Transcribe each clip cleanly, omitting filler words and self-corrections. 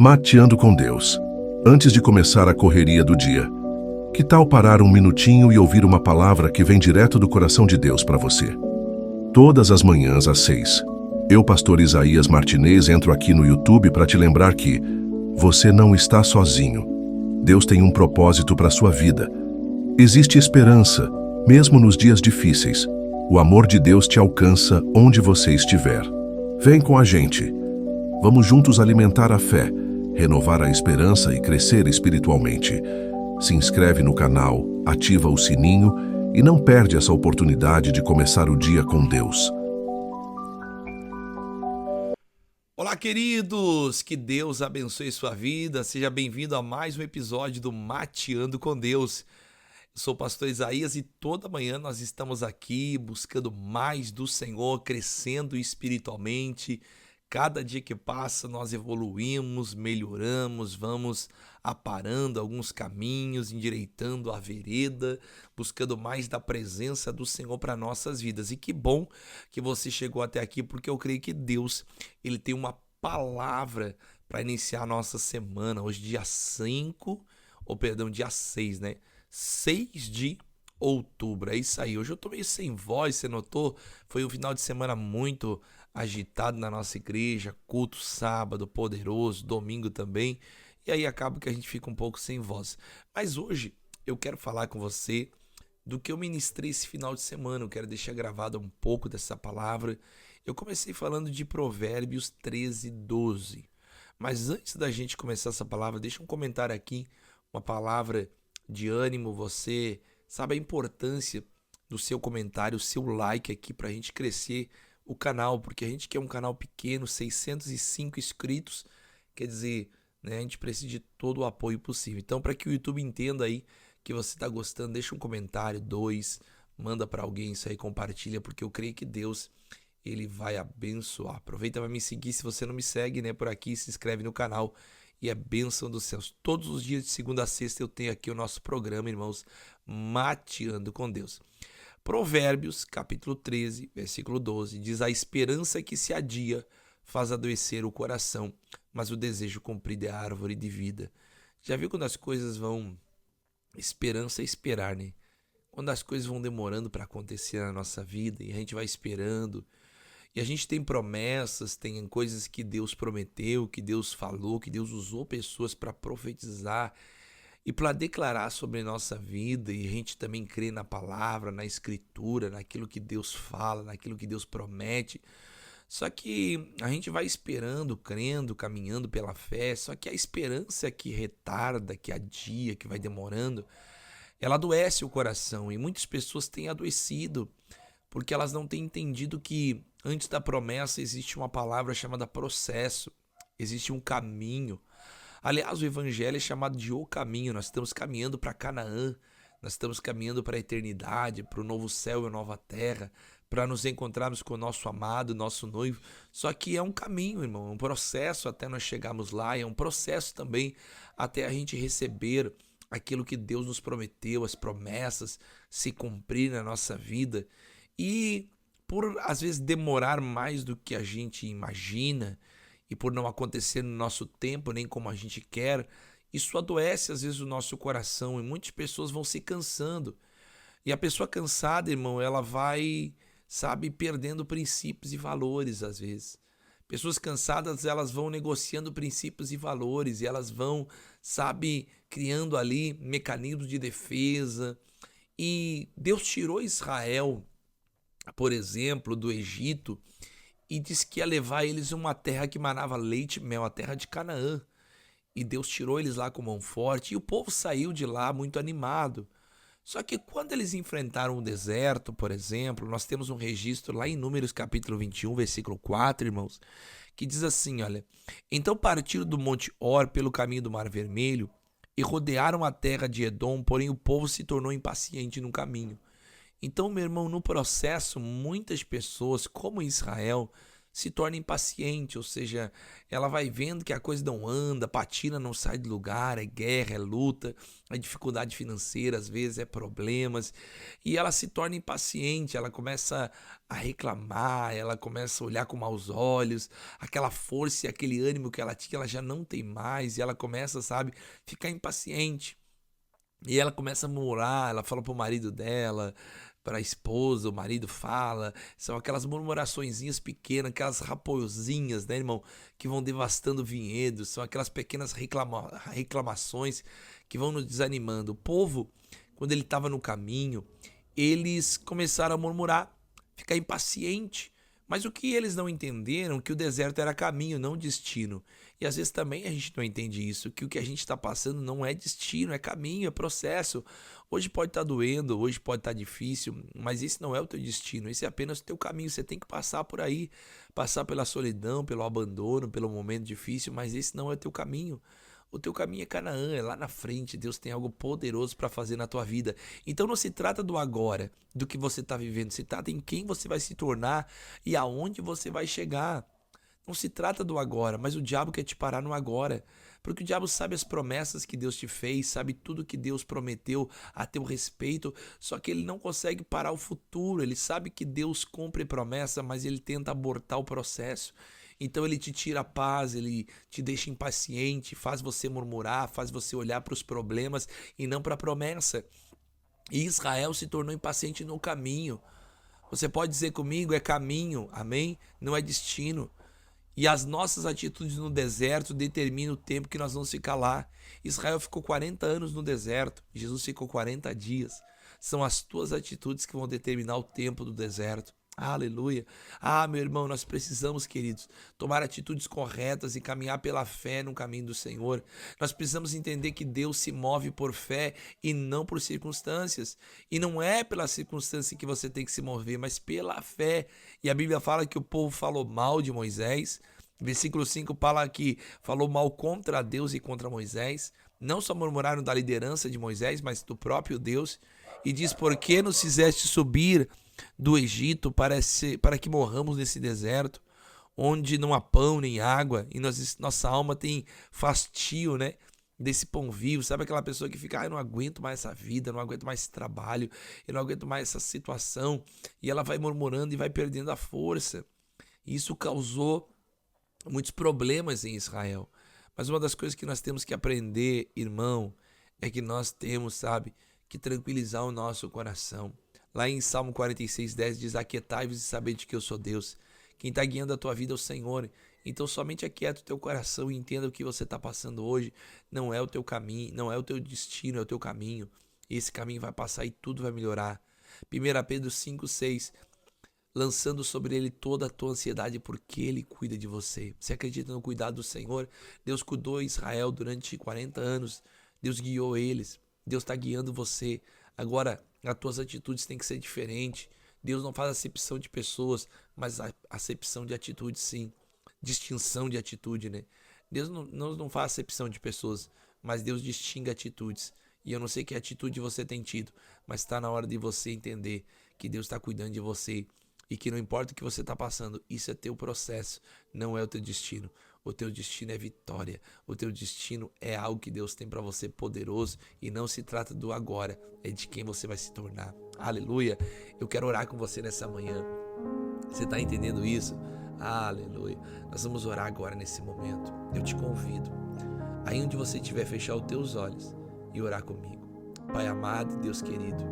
Mateando com Deus. Antes de começar a correria do dia, que tal parar um minutinho e ouvir uma palavra que vem direto do coração de Deus para você? Todas as manhãs às 6, eu, pastor Isaías Martinez, entro aqui no YouTube para te lembrar que você não está sozinho. Deus tem um propósito para sua vida. Existe esperança, mesmo nos dias difíceis. O amor de Deus te alcança onde você estiver. Vem com a gente. Vamos juntos alimentar a fé, renovar a esperança e crescer espiritualmente. Se inscreve no canal, ativa o sininho e não perde essa oportunidade de começar o dia com Deus. Olá, queridos! Que Deus abençoe sua vida. Seja bem-vindo a mais um episódio do Mateando com Deus. Eu sou o pastor Isaías e toda manhã nós estamos aqui buscando mais do Senhor, crescendo espiritualmente. Cada dia que passa nós evoluímos, melhoramos, vamos aparando alguns caminhos, endireitando a vereda, buscando mais da presença do Senhor para nossas vidas. E que bom que você chegou até aqui, porque eu creio que Deus, Ele tem uma palavra para iniciar a nossa semana. Hoje dia 6, né? 6 de outubro, é isso aí. Hoje eu tô meio sem voz, você notou? Foi um final de semana muito agitado na nossa igreja, culto sábado, poderoso, domingo também, e aí acaba que a gente fica um pouco sem voz. Mas hoje eu quero falar com você do que eu ministrei esse final de semana, eu quero deixar gravado um pouco dessa palavra. Eu comecei falando de Provérbios 13:12, mas antes da gente começar essa palavra, deixa um comentário aqui, uma palavra de ânimo. Você sabe a importância do seu comentário, o seu like aqui para a gente crescer o canal, porque a gente quer um canal pequeno, 605 inscritos, quer dizer, né, a gente precisa de todo o apoio possível. Então, para que o YouTube entenda aí que você está gostando, deixa um comentário, manda para alguém isso aí, compartilha, porque eu creio que Deus, Ele vai abençoar. Aproveita para me seguir, se você não me segue, né, por aqui, se inscreve no canal e é bênção dos céus. Todos os dias de segunda a sexta eu tenho aqui o nosso programa, irmãos, Mateando com Deus. Provérbios, capítulo 13, versículo 12, diz: a esperança que se adia faz adoecer o coração, mas o desejo cumprido é a árvore de vida. Já viu quando as coisas vão... Esperança é esperar, né? Quando as coisas vão demorando para acontecer na nossa vida e a gente vai esperando, e a gente tem promessas, tem coisas que Deus prometeu, que Deus falou, que Deus usou pessoas para profetizar e para declarar sobre nossa vida, e a gente também crê na palavra, na escritura, naquilo que Deus fala, naquilo que Deus promete. Só que a gente vai esperando, crendo, caminhando pela fé, só que a esperança que retarda, que adia, que vai demorando, ela adoece o coração, e muitas pessoas têm adoecido porque elas não têm entendido que antes da promessa existe uma palavra chamada processo, existe um caminho. Aliás, o evangelho é chamado de o caminho. Nós estamos caminhando para Canaã, nós estamos caminhando para a eternidade, para o novo céu e a nova terra, para nos encontrarmos com o nosso amado, nosso noivo. Só que é um caminho, irmão, é um processo até nós chegarmos lá, é um processo também até a gente receber aquilo que Deus nos prometeu, as promessas se cumprir na nossa vida. E por às vezes demorar mais do que a gente imagina, e por não acontecer no nosso tempo, nem como a gente quer, isso adoece às vezes o nosso coração, e muitas pessoas vão se cansando. E a pessoa cansada, irmão, ela vai, sabe, perdendo princípios e valores às vezes. Pessoas cansadas, elas vão negociando princípios e valores, e elas vão, sabe, criando ali mecanismos de defesa. E Deus tirou Israel, por exemplo, do Egito, e disse que ia levar eles a uma terra que manava leite e mel, a terra de Canaã. E Deus tirou eles lá com mão forte, e o povo saiu de lá muito animado. Só que quando eles enfrentaram o deserto, por exemplo, nós temos um registro lá em Números capítulo 21, versículo 4, irmãos, que diz assim, olha: então partiram do Monte Or pelo caminho do Mar Vermelho e rodearam a terra de Edom, porém o povo se tornou impaciente no caminho. Então, meu irmão, no processo, muitas pessoas, como Israel, se torna impaciente, ou seja, ela vai vendo que a coisa não anda, patina, não sai do lugar, é guerra, é luta, é dificuldade financeira, às vezes é problemas, e ela se torna impaciente, ela começa a reclamar, ela começa a olhar com maus olhos, aquela força e aquele ânimo que ela tinha, ela já não tem mais, e ela começa, sabe, ficar impaciente. E ela começa a murmurar, ela fala pro marido dela, para a esposa, o marido fala, são aquelas murmuraçõezinhas pequenas, aquelas raposinhas, né, irmão, que vão devastando vinhedos, são aquelas pequenas reclamações que vão nos desanimando. O povo, quando ele estava no caminho, eles começaram a murmurar, ficar impaciente. Mas o que eles não entenderam é que o deserto era caminho, não destino. E às vezes também a gente não entende isso, que o que a gente está passando não é destino, é caminho, é processo. Hoje pode estar doendo, hoje pode estar difícil, mas esse não é o teu destino, esse é apenas o teu caminho. Você tem que passar por aí, passar pela solidão, pelo abandono, pelo momento difícil, mas esse não é o teu caminho. O teu caminho é Canaã, é lá na frente. Deus tem algo poderoso para fazer na tua vida. Então não se trata do agora, do que você está vivendo. Se trata em quem você vai se tornar e aonde você vai chegar. Não se trata do agora, mas o diabo quer te parar no agora. Porque o diabo sabe as promessas que Deus te fez, sabe tudo que Deus prometeu a teu respeito, só que ele não consegue parar o futuro. Ele sabe que Deus cumpre promessa, mas ele tenta abortar o processo. Então ele te tira a paz, ele te deixa impaciente, faz você murmurar, faz você olhar para os problemas e não para a promessa. E Israel se tornou impaciente no caminho. Você pode dizer comigo, é caminho, amém? Não é destino. E as nossas atitudes no deserto determinam o tempo que nós vamos ficar lá. Israel ficou 40 anos no deserto, Jesus ficou 40 dias. São as tuas atitudes que vão determinar o tempo do deserto. Aleluia. Ah, meu irmão, nós precisamos, queridos, tomar atitudes corretas e caminhar pela fé no caminho do Senhor. Nós precisamos entender que Deus se move por fé e não por circunstâncias. E não é pela circunstância que você tem que se mover, mas pela fé. E a Bíblia fala que o povo falou mal de Moisés. Versículo 5 fala que falou mal contra Deus e contra Moisés. Não só murmuraram da liderança de Moisés, mas do próprio Deus. E diz, por que nos fizeste subir do Egito para que morramos nesse deserto, onde não há pão nem água, e nossa alma tem fastio, né, desse pão vivo. Sabe aquela pessoa que fica, eu não aguento mais essa vida, não aguento mais esse trabalho, eu não aguento mais essa situação, e ela vai murmurando e vai perdendo a força. Isso causou muitos problemas em Israel. Mas uma das coisas que nós temos que aprender, irmão, é que nós temos, sabe, que tranquilizar o nosso coração. Lá em Salmo 46:10 diz, aquietai-vos e sabede que eu sou Deus. Quem está guiando a tua vida é o Senhor. Então somente aquieta o teu coração e entenda o que você está passando hoje. Não é o teu caminho, não é o teu destino, é o teu caminho. Esse caminho vai passar e tudo vai melhorar. 1 Pedro 5:6, lançando sobre ele toda a tua ansiedade, porque ele cuida de você. Você acredita no cuidado do Senhor? Deus cuidou de Israel durante 40 anos. Deus guiou eles. Deus está guiando você. Agora, as tuas atitudes têm que ser diferentes. Deus não faz acepção de pessoas, mas acepção de atitude, sim. Distinção de atitude, né? Deus não faz acepção de pessoas, mas Deus distingue atitudes. E eu não sei que atitude você tem tido, mas está na hora de você entender que Deus está cuidando de você e que não importa o que você está passando, isso é teu processo, não é o teu destino. O teu destino é vitória. O teu destino é algo que Deus tem para você poderoso e não se trata do agora, é de quem você vai se tornar. Aleluia. Eu quero orar com você nessa manhã. Você está entendendo isso? Aleluia. Nós vamos orar agora nesse momento. Eu te convido, aí onde você estiver, fechar os teus olhos e orar comigo. Pai amado, Deus querido,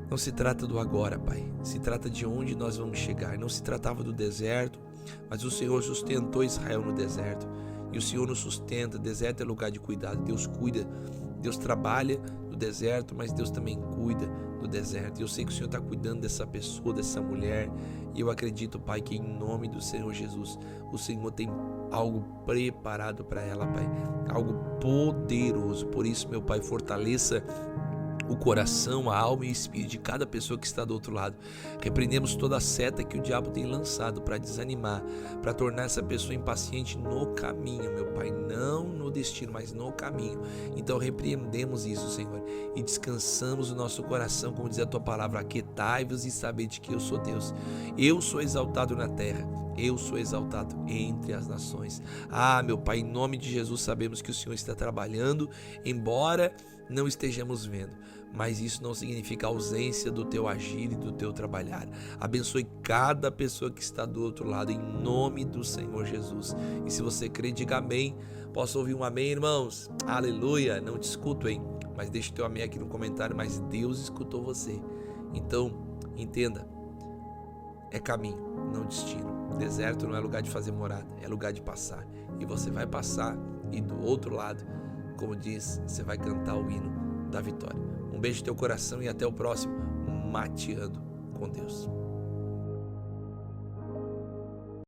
não se trata do agora, Pai. Se trata de onde nós vamos chegar. Não se tratava do deserto, mas o Senhor sustentou Israel no deserto. E o Senhor nos sustenta. Deserto é lugar de cuidado. Deus cuida. Deus trabalha no deserto, mas Deus também cuida do deserto. E eu sei que o Senhor está cuidando dessa pessoa, dessa mulher. E eu acredito, Pai, que em nome do Senhor Jesus, o Senhor tem algo preparado para ela, Pai. Algo poderoso. Por isso, meu Pai, fortaleça o coração, a alma e o espírito de cada pessoa que está do outro lado. Repreendemos toda a seta que o diabo tem lançado para desanimar, para tornar essa pessoa impaciente no caminho, meu Pai, não no destino, mas no caminho. Então repreendemos isso, Senhor, e descansamos o nosso coração, como diz a tua palavra, aquietai-vos e sabede que eu sou Deus. Eu sou exaltado na terra, eu sou exaltado entre as nações. Ah, meu Pai, em nome de Jesus, sabemos que o Senhor está trabalhando, embora não estejamos vendo, mas isso não significa ausência do teu agir e do teu trabalhar. Abençoe cada pessoa que está do outro lado, em nome do Senhor Jesus. E se você crê, diga amém. Posso ouvir um amém, irmãos? Aleluia. Não te escuto, hein? Mas deixa o teu amém aqui no comentário. Mas Deus escutou você. Então, entenda, é caminho, não destino. Deserto não é lugar de fazer morada, é lugar de passar. E você vai passar, e do outro lado, como diz, você vai cantar o hino da vitória. Um beijo no teu coração e até o próximo Mateando com Deus.